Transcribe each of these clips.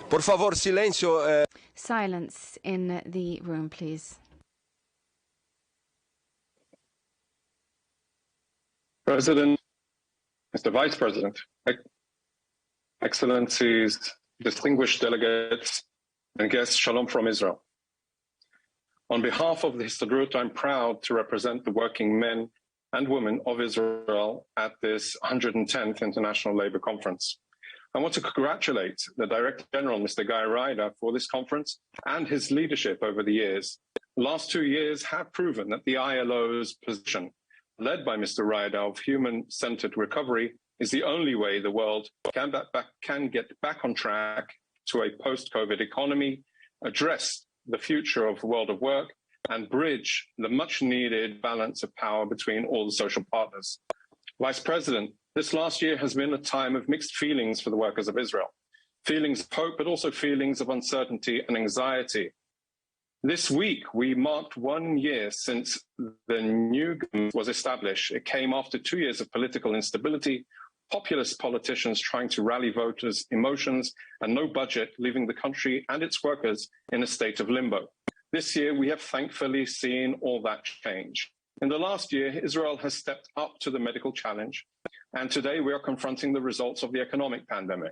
Por favor, silencio. Silence in the room, please. President, Mr. Vice President, Excellencies, distinguished delegates, and guests, Shalom from Israel. On behalf of the Histadrut, I'm proud to represent the working men and women of Israel at this 110th International Labour Conference. I want to congratulate the Director General, Mr. Guy Ryder, for this conference and his leadership over the years. The last 2 years have proven that the ILO's position, led by Mr. Ryder, of human-centered recovery is the only way the world can get back on track to a post-COVID economy, address the future of the world of work, and bridge the much-needed balance of power between all the social partners. Vice President, this last year has been a time of mixed feelings for the workers of Israel. Feelings of hope, but also feelings of uncertainty and anxiety. This week, we marked 1 year since the new government was established. It came after 2 years of political instability, populist politicians trying to rally voters' emotions, and no budget, leaving the country and its workers in a state of limbo. This year, we have thankfully seen all that change. In the last year, Israel has stepped up to the medical challenge, and today we are confronting the results of the economic pandemic.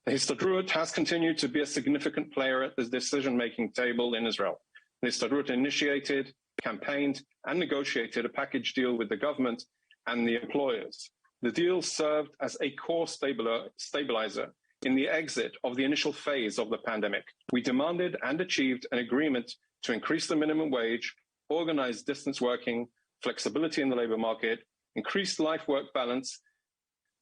The Histadrut has continued to be a significant player at the decision-making table in Israel. The Histadrut initiated, campaigned, and negotiated a package deal with the government and the employers. The deal served as a core stabilizer in the exit of the initial phase of the pandemic. We demanded and achieved an agreement to increase the minimum wage, organize distance working, flexibility in the labor market, increased life-work balance,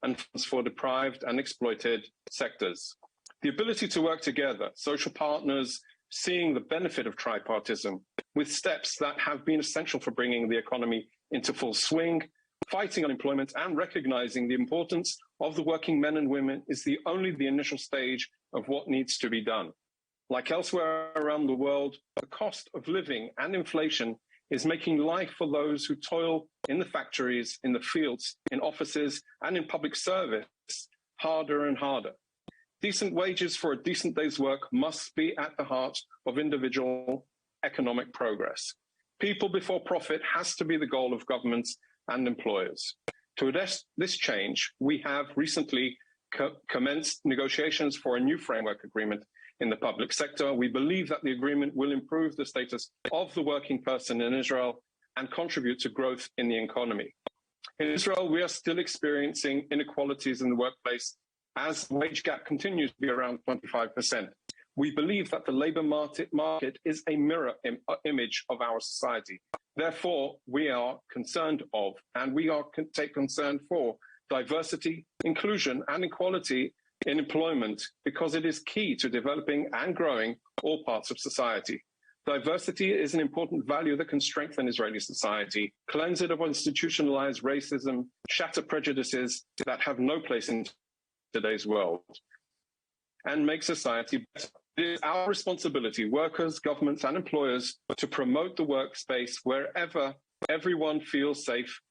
and funds for deprived and exploited sectors. The ability to work together, social partners seeing the benefit of tripartism with steps that have been essential for bringing the economy into full swing, fighting unemployment and recognizing the importance of the working men and women is only the initial stage of what needs to be done. Like elsewhere around the world, the cost of living and inflation is making life for those who toil in the factories, in the fields, in offices, and in public service harder and harder. Decent wages for a decent day's work must be at the heart of individual economic progress. People before profit has to be the goal of governments and employers. To address this change, we have recently commenced negotiations for a new framework agreement in the public sector. We believe that the agreement will improve the status of the working person in Israel and contribute to growth in the economy. In Israel, we are still experiencing inequalities in the workplace as the wage gap continues to be around 25%. We believe that the labor market is a mirror image of our society. Therefore, we are concerned of, and we are take concern for, diversity, inclusion, and equality in employment because it is key to developing and growing all parts of society. Diversity is an important value that can strengthen Israeli society, cleanse it of institutionalized racism, shatter prejudices that have no place in today's world, and make society better. It is our responsibility, workers, governments, and employers, to promote the workspace wherever everyone feels safe,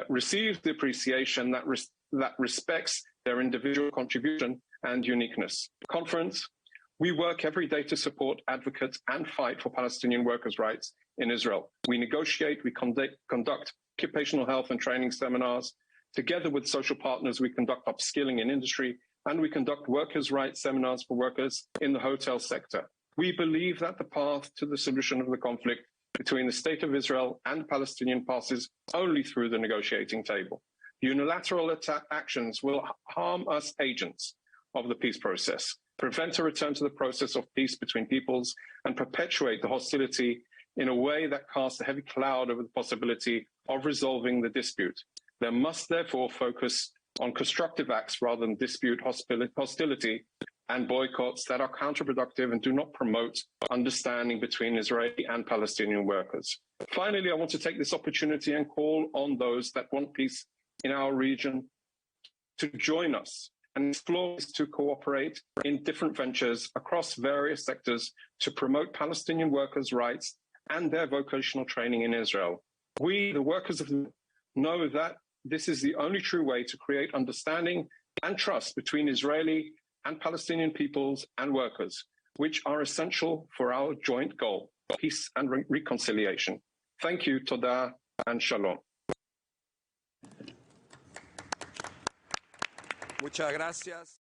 receives the appreciation that respects their individual contribution and uniqueness. Conference, we work every day to support, advocate, and fight for Palestinian workers' rights in Israel. We negotiate, we conduct occupational health and training seminars. Together with social partners, we conduct upskilling in industry, and we conduct workers' rights seminars for workers in the hotel sector. We believe that the path to the solution of the conflict between the State of Israel and Palestinian passes only through the negotiating table. Unilateral actions will harm us agents of the peace process, prevent a return to the process of peace between peoples, and perpetuate the hostility in a way that casts a heavy cloud over the possibility of resolving the dispute. There must therefore focus on constructive acts rather than dispute hostility and boycotts that are counterproductive and do not promote understanding between Israeli and Palestinian workers. Finally, I want to take this opportunity and call on those that want peace in our region to join us and explore ways to cooperate in different ventures across various sectors to promote Palestinian workers' rights and their vocational training in Israel. We, the workers of the know that this is the only true way to create understanding and trust between Israeli and Palestinian peoples and workers, which are essential for our joint goal, peace and reconciliation. Thank you, Toda, and Shalom. Muchas gracias.